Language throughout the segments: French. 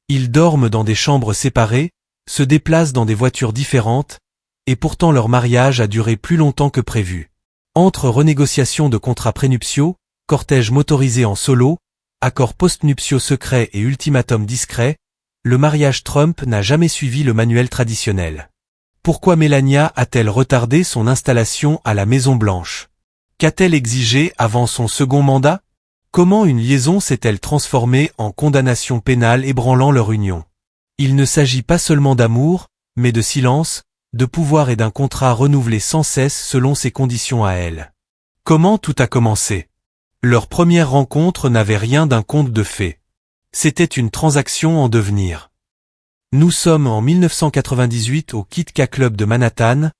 Ils dorment dans des chambres séparées, se déplacent dans des voitures différentes, et pourtant leur mariage a duré plus longtemps que prévu. Entre renégociation de contrats prénuptiaux, cortège motorisé en solo, accords postnuptiaux secrets et ultimatum discret, le mariage Trump n'a jamais suivi le manuel traditionnel. Pourquoi Melania a-t-elle retardé son installation à la Maison-Blanche? Qu'a-t-elle exigé avant son second mandat? Comment une liaison s'est-elle transformée en condamnation pénale ébranlant leur union? Il ne s'agit pas seulement d'amour, mais de silence, de pouvoir et d'un contrat renouvelé sans cesse selon ses conditions à elle. Comment tout a commencé? Leur première rencontre n'avait rien d'un conte de fées. C'était une transaction en devenir. Nous sommes en 1998 au Kit Kat Club de Manhattan,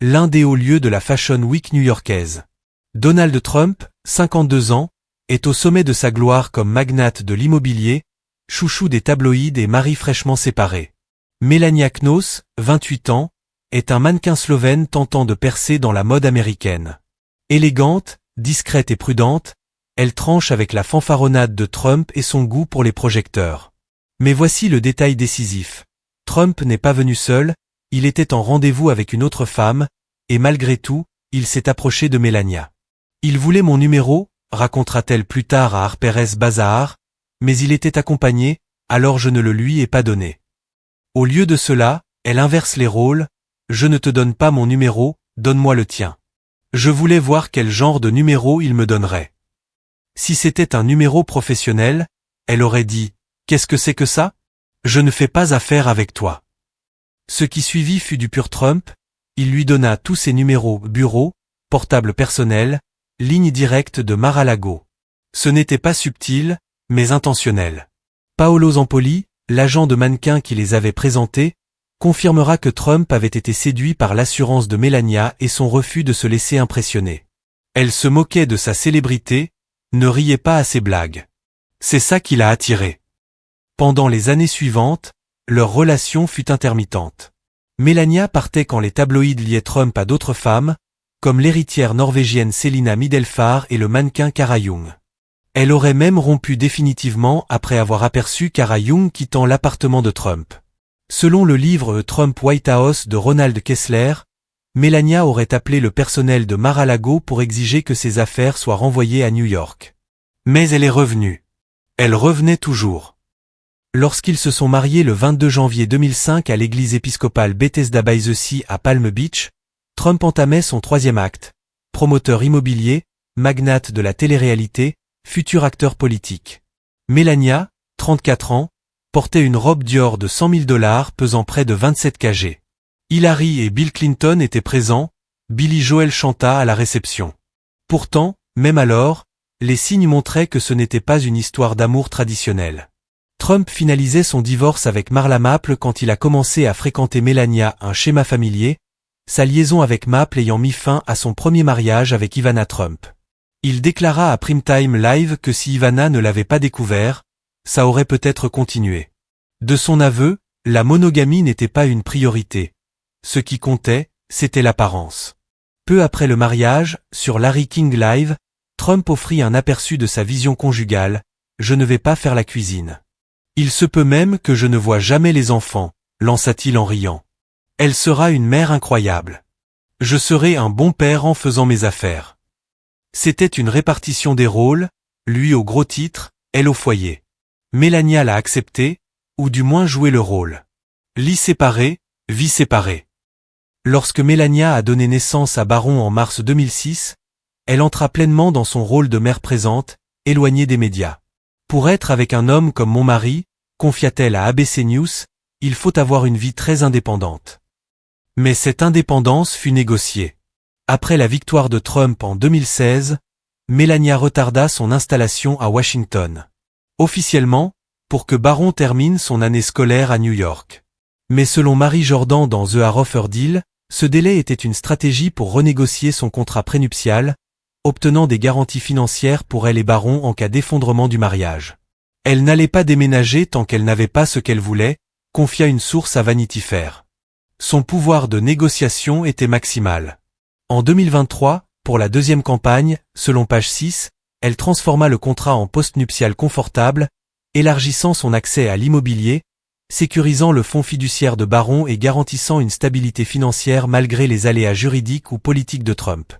l'un des hauts lieux de la Fashion Week new-yorkaise. Donald Trump, 52 ans, est au sommet de sa gloire comme magnate de l'immobilier, chouchou des tabloïds et mari fraîchement séparé. Melania Knauss, 28 ans, est un mannequin slovène tentant de percer dans la mode américaine. Élégante, discrète et prudente, elle tranche avec la fanfaronnade de Trump et son goût pour les projecteurs. Mais voici le détail décisif. Trump n'est pas venu seul, il était en rendez-vous avec une autre femme, et malgré tout, il s'est approché de Melania. Il voulait mon numéro, racontera-t-elle plus tard à Harper's Bazaar, mais il était accompagné, alors je ne le lui ai pas donné. Au lieu de cela, elle inverse les rôles, je ne te donne pas mon numéro, donne-moi le tien. Je voulais voir quel genre de numéro il me donnerait. Si c'était un numéro professionnel, elle aurait dit, qu'est-ce que c'est que ça? Je ne fais pas affaire avec toi. Ce qui suivit fut du pur Trump, il lui donna tous ses numéros bureau, portable personnel, ligne directe de Mar-a-Lago. Ce n'était pas subtil, mais intentionnel. Paolo Zampoli, l'agent de mannequin qui les avait présentés, confirmera que Trump avait été séduit par l'assurance de Melania et son refus de se laisser impressionner. Elle se moquait de sa célébrité, ne riait pas à ses blagues. C'est ça qui l'a attiré. Pendant les années suivantes, leur relation fut intermittente. Melania partait quand les tabloïds liaient Trump à d'autres femmes, comme l'héritière norvégienne Selina Middelfart et le mannequin Cara Jung. Elle aurait même rompu définitivement après avoir aperçu Cara Jung quittant l'appartement de Trump. Selon le livre Trump White House de Ronald Kessler, Melania aurait appelé le personnel de Mar-a-Lago pour exiger que ses affaires soient renvoyées à New York. Mais elle est revenue. Elle revenait toujours. Lorsqu'ils se sont mariés le 22 janvier 2005 à l'église épiscopale Bethesda by the Sea à Palm Beach, Trump entamait son troisième acte, promoteur immobilier, magnate de la télé-réalité, futur acteur politique. Melania, 34 ans, portait une robe Dior de $100 000 pesant près de 27 kg. Hillary et Bill Clinton étaient présents, Billy Joel chanta à la réception. Pourtant, même alors, les signes montraient que ce n'était pas une histoire d'amour traditionnelle. Trump finalisait son divorce avec Marla Maple quand il a commencé à fréquenter Melania, un schéma familier, sa liaison avec Maple ayant mis fin à son premier mariage avec Ivana Trump. Il déclara à Primetime Live que si Ivana ne l'avait pas découvert, ça aurait peut-être continué. De son aveu, la monogamie n'était pas une priorité. Ce qui comptait, c'était l'apparence. Peu après le mariage, sur Larry King Live, Trump offrit un aperçu de sa vision conjugale, « Je ne vais pas faire la cuisine. Il se peut même que je ne voie jamais les enfants, lança-t-il en riant. Elle sera une mère incroyable. Je serai un bon père en faisant mes affaires. » C'était une répartition des rôles, lui au gros titre, elle au foyer. Melania l'a accepté, ou du moins joué le rôle. Lit séparé, vie séparée. Lorsque Melania a donné naissance à Baron en mars 2006, elle entra pleinement dans son rôle de mère présente, éloignée des médias. Pour être avec un homme comme mon mari, confia-t-elle à ABC News, il faut avoir une vie très indépendante. Mais cette indépendance fut négociée. Après la victoire de Trump en 2016, Melania retarda son installation à Washington. Officiellement, pour que Baron termine son année scolaire à New York. Mais selon Marie Jordan dans The Haroffer Deal, ce délai était une stratégie pour renégocier son contrat prénuptial, obtenant des garanties financières pour elle et Baron en cas d'effondrement du mariage. Elle n'allait pas déménager tant qu'elle n'avait pas ce qu'elle voulait, confia une source à Vanity Fair. Son pouvoir de négociation était maximal. En 2023, pour la deuxième campagne, selon page 6, elle transforma le contrat en postnuptial confortable, élargissant son accès à l'immobilier, sécurisant le fonds fiduciaire de Barron et garantissant une stabilité financière malgré les aléas juridiques ou politiques de Trump.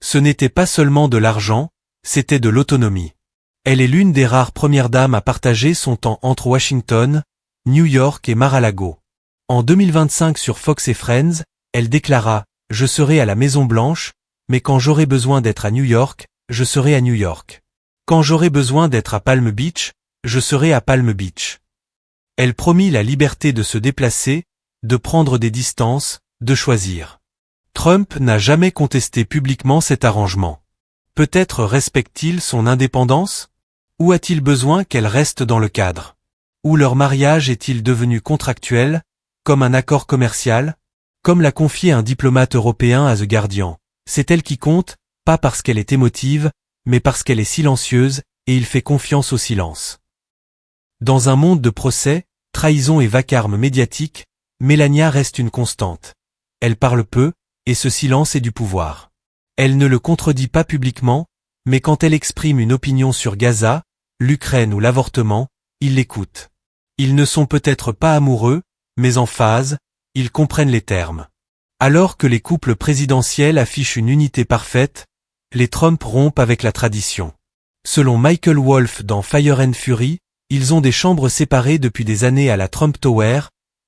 Ce n'était pas seulement de l'argent, c'était de l'autonomie. Elle est l'une des rares premières dames à partager son temps entre Washington, New York et Mar-a-Lago. En 2025 sur Fox et Friends, elle déclara « Je serai à la Maison-Blanche, mais quand j'aurai besoin d'être à New York, je serai à New York. Quand j'aurai besoin d'être à Palm Beach, je serai à Palm Beach. » Elle promit la liberté de se déplacer, de prendre des distances, de choisir. Trump n'a jamais contesté publiquement cet arrangement. Peut-être respecte-t-il son indépendance? Ou a-t-il besoin qu'elle reste dans le cadre? Ou leur mariage est-il devenu contractuel, comme un accord commercial? Comme l'a confié un diplomate européen à The Guardian, c'est elle qui compte, pas parce qu'elle est émotive, mais parce qu'elle est silencieuse, et il fait confiance au silence. Dans un monde de procès, trahison et vacarme médiatique, Melania reste une constante. Elle parle peu, et ce silence est du pouvoir. Elle ne le contredit pas publiquement, mais quand elle exprime une opinion sur Gaza, l'Ukraine ou l'avortement, il l'écoute. Ils ne sont peut-être pas amoureux, mais en phase, ils comprennent les termes. Alors que les couples présidentiels affichent une unité parfaite, les Trump rompent avec la tradition. Selon Michael Wolff dans Fire and Fury, ils ont des chambres séparées depuis des années à la Trump Tower,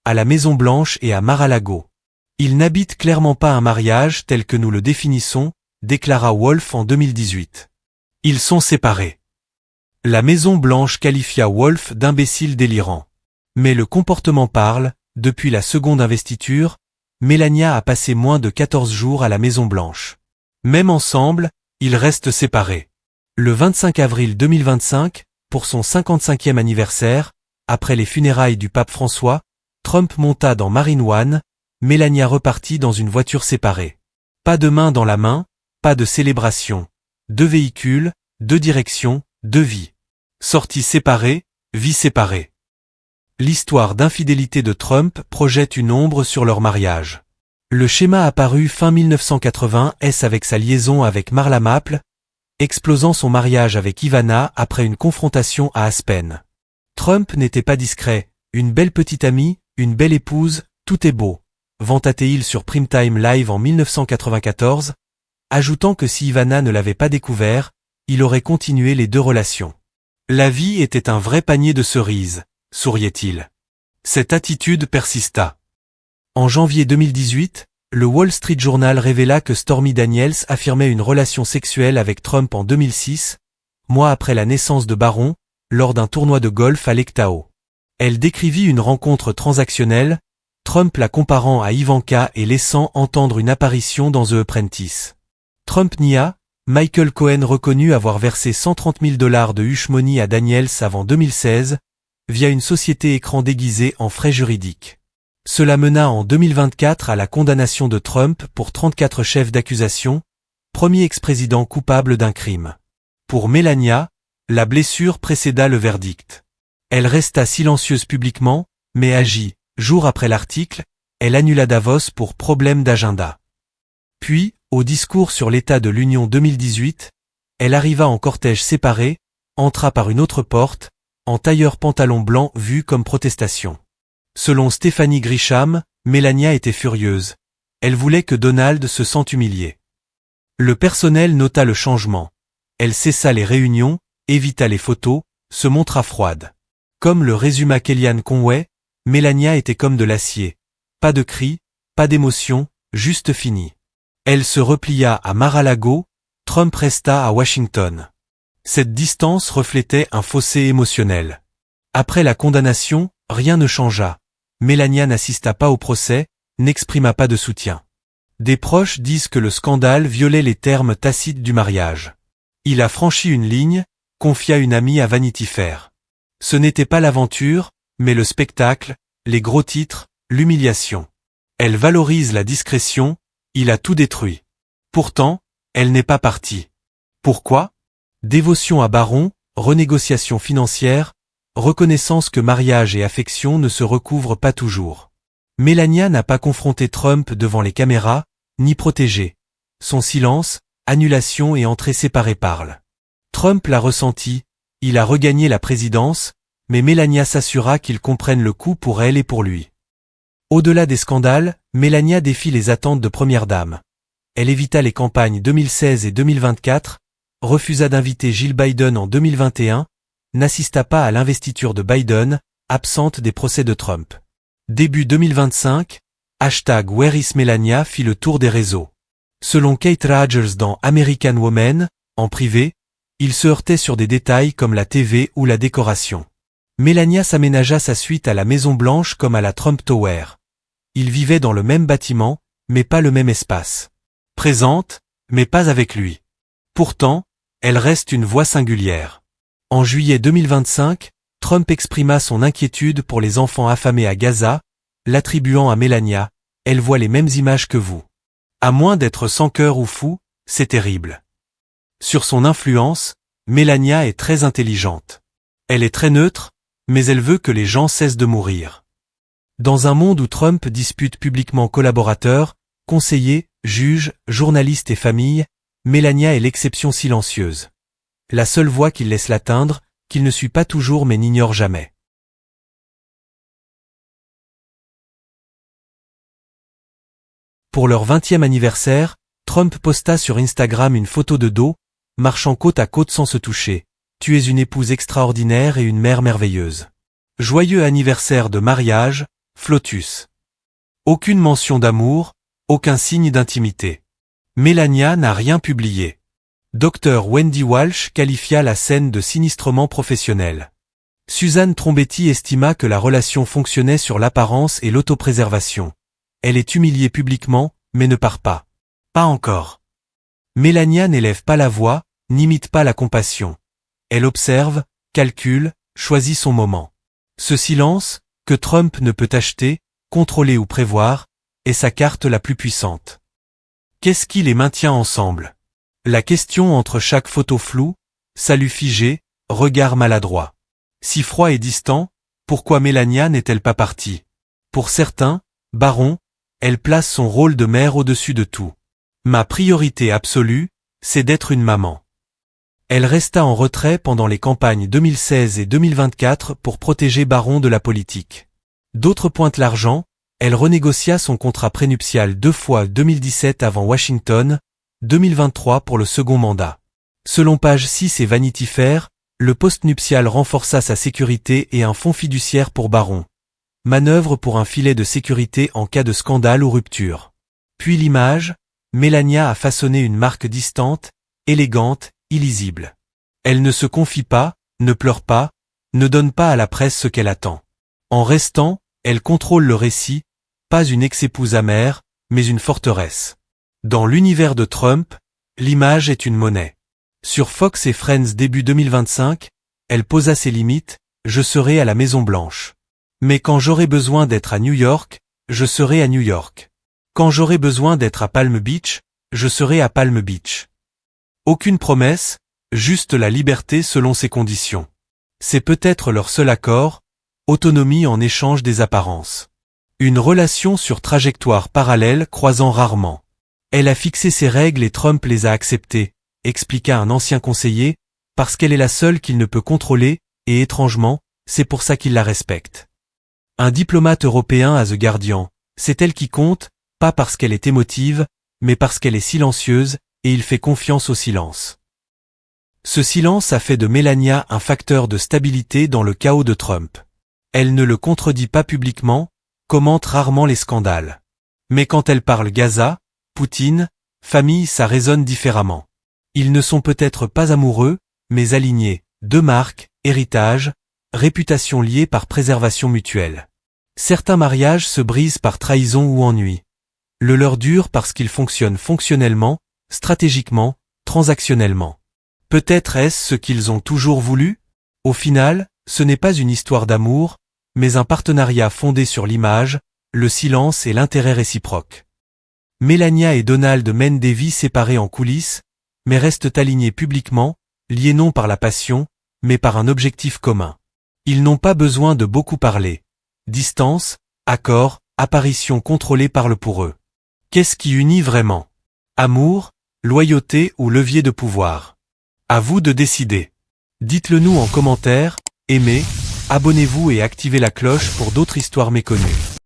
à la Maison-Blanche et à Mar-a-Lago. Ils n'habitent clairement pas un mariage tel que nous le définissons, déclara Wolff en 2018. Ils sont séparés. La Maison-Blanche qualifia Wolff d'imbécile délirant. Mais le comportement parle, depuis la seconde investiture, Melania a passé moins de 14 jours à la Maison-Blanche. Même ensemble, ils restent séparés. Le 25 avril 2025, pour son 55e anniversaire, après les funérailles du pape François, Trump monta dans Marine One, Melania repartit dans une voiture séparée. Pas de main dans la main, pas de célébration. 2 véhicules, 2 directions, 2 vies. Sorties séparées, vies séparées. L'histoire d'infidélité de Trump projette une ombre sur leur mariage. Le schéma apparu fin 1980 avec sa liaison avec Marla Maple, explosant son mariage avec Ivana après une confrontation à Aspen. Trump n'était pas discret, une belle petite amie, une belle épouse, tout est beau, vanta-t-il sur Primetime Live en 1994, ajoutant que si Ivana ne l'avait pas découvert, il aurait continué les 2 relations. La vie était un vrai panier de cerises, souriait-il. Cette attitude persista. En janvier 2018, le Wall Street Journal révéla que Stormy Daniels affirmait une relation sexuelle avec Trump en 2006, mois après la naissance de Barron, lors d'un tournoi de golf à Lake Tahoe. Elle décrivit une rencontre transactionnelle, Trump la comparant à Ivanka et laissant entendre une apparition dans The Apprentice. Trump nia, Michael Cohen reconnut avoir versé $130 000 de hush money à Daniels avant 2016, via une société écran déguisée en frais juridiques. Cela mena en 2024 à la condamnation de Trump pour 34 chefs d'accusation, premier ex-président coupable d'un crime. Pour Melania, la blessure précéda le verdict. Elle resta silencieuse publiquement, mais agit. Jour après l'article, elle annula Davos pour problème d'agenda. Puis, au discours sur l'état de l'Union 2018, elle arriva en cortège séparé, entra par une autre porte, en tailleur pantalon blanc vu comme protestation. Selon Stephanie Grisham, Melania était furieuse. Elle voulait que Donald se sente humilié. Le personnel nota le changement. Elle cessa les réunions, évita les photos, se montra froide. Comme le résuma Kellyanne Conway, Melania était comme de l'acier. Pas de cris, pas d'émotion, juste fini. Elle se replia à Mar-a-Lago, Trump resta à Washington. Cette distance reflétait un fossé émotionnel. Après la condamnation, rien ne changea. Melania n'assista pas au procès, n'exprima pas de soutien. Des proches disent que le scandale violait les termes tacites du mariage. Il a franchi une ligne, confia une amie à Vanity Fair. Ce n'était pas l'aventure, mais le spectacle, les gros titres, l'humiliation. Elle valorise la discrétion, il a tout détruit. Pourtant, elle n'est pas partie. Pourquoi? Dévotion à Barron, renégociation financière, reconnaissance que mariage et affection ne se recouvrent pas toujours. Melania n'a pas confronté Trump devant les caméras, ni protégé. Son silence, annulation et entrée séparée parlent. Trump l'a ressenti, il a regagné la présidence, mais Melania s'assura qu'ils comprennent le coup pour elle et pour lui. Au-delà des scandales, Melania défie les attentes de première dame. Elle évita les campagnes 2016 et 2024, refusa d'inviter Jill Biden en 2021, n'assista pas à l'investiture de Biden, absente des procès de Trump. Début 2025, #WhereIsMelania fit le tour des réseaux. Selon Kate Rogers dans American Woman, en privé, il se heurtait sur des détails comme la TV ou la décoration. Melania s'aménagea sa suite à la Maison Blanche comme à la Trump Tower. Ils vivaient dans le même bâtiment, mais pas le même espace. Présente, mais pas avec lui. Pourtant, elle reste une voix singulière. En juillet 2025, Trump exprima son inquiétude pour les enfants affamés à Gaza, l'attribuant à Melania, « Elle voit les mêmes images que vous. À moins d'être sans cœur ou fou, c'est terrible. » Sur son influence, Melania est très intelligente. Elle est très neutre, mais elle veut que les gens cessent de mourir. Dans un monde où Trump dispute publiquement collaborateurs, conseillers, juges, journalistes et familles, Melania est l'exception silencieuse. La seule voix qu'il laisse l'atteindre, qu'il ne suit pas toujours mais n'ignore jamais. Pour leur 20e anniversaire, Trump posta sur Instagram une photo de dos, marchant côte à côte sans se toucher. « Tu es une épouse extraordinaire et une mère merveilleuse. Joyeux anniversaire de mariage, Flotus. » Aucune mention d'amour, aucun signe d'intimité. Melania n'a rien publié. Dr Wendy Walsh qualifia la scène de sinistrement professionnel. Suzanne Trombetti estima que la relation fonctionnait sur l'apparence et l'autopréservation. Elle est humiliée publiquement, mais ne part pas. Pas encore. Melania n'élève pas la voix, n'imite pas la compassion. Elle observe, calcule, choisit son moment. Ce silence, que Trump ne peut acheter, contrôler ou prévoir, est sa carte la plus puissante. Qu'est-ce qui les maintient ensemble? La question entre chaque photo floue, salut figé, regard maladroit. Si froid et distant, pourquoi Melania n'est-elle pas partie? Pour certains, Baron, elle place son rôle de mère au-dessus de tout. Ma priorité absolue, c'est d'être une maman. Elle resta en retrait pendant les campagnes 2016 et 2024 pour protéger Baron de la politique. D'autres pointent l'argent, elle renégocia son contrat prénuptial 2 fois 2017 avant Washington, 2023 pour le second mandat. Selon page 6 et Vanity Fair, le post-nuptial renforça sa sécurité et un fonds fiduciaire pour Baron. Manœuvre pour un filet de sécurité en cas de scandale ou rupture. Puis l'image, Melania a façonné une marque distante, élégante, illisible. Elle ne se confie pas, ne pleure pas, ne donne pas à la presse ce qu'elle attend. En restant, elle contrôle le récit, pas une ex-épouse amère, mais une forteresse. Dans l'univers de Trump, l'image est une monnaie. Sur Fox et Friends début 2025, elle posa ses limites, je serai à la Maison Blanche. Mais quand j'aurai besoin d'être à New York, je serai à New York. Quand j'aurai besoin d'être à Palm Beach, je serai à Palm Beach. Aucune promesse, juste la liberté selon ses conditions. C'est peut-être leur seul accord, autonomie en échange des apparences. Une relation sur trajectoire parallèle croisant rarement. Elle a fixé ses règles et Trump les a acceptées, expliqua un ancien conseiller, parce qu'elle est la seule qu'il ne peut contrôler, et étrangement, c'est pour ça qu'il la respecte. Un diplomate européen à The Guardian, c'est elle qui compte, pas parce qu'elle est émotive, mais parce qu'elle est silencieuse, et il fait confiance au silence. Ce silence a fait de Melania un facteur de stabilité dans le chaos de Trump. Elle ne le contredit pas publiquement, commente rarement les scandales. Mais quand elle parle Gaza, Poutine, famille, ça résonne différemment. Ils ne sont peut-être pas amoureux, mais alignés, deux marques, héritage, réputation liée par préservation mutuelle. Certains mariages se brisent par trahison ou ennui. Le leur dure parce qu'ils fonctionnent fonctionnellement, stratégiquement, transactionnellement. Peut-être est-ce ce qu'ils ont toujours voulu? Au final, ce n'est pas une histoire d'amour, mais un partenariat fondé sur l'image, le silence et l'intérêt réciproque. Melania et Donald mènent des vies séparées en coulisses, mais restent alignés publiquement, liés non par la passion, mais par un objectif commun. Ils n'ont pas besoin de beaucoup parler. Distance, accord, apparition contrôlée parlent pour eux. Qu'est-ce qui unit vraiment? Amour, loyauté ou levier de pouvoir? À vous de décider. Dites-le nous en commentaire, aimez, Abonnez-vous et activez la cloche pour d'autres histoires méconnues.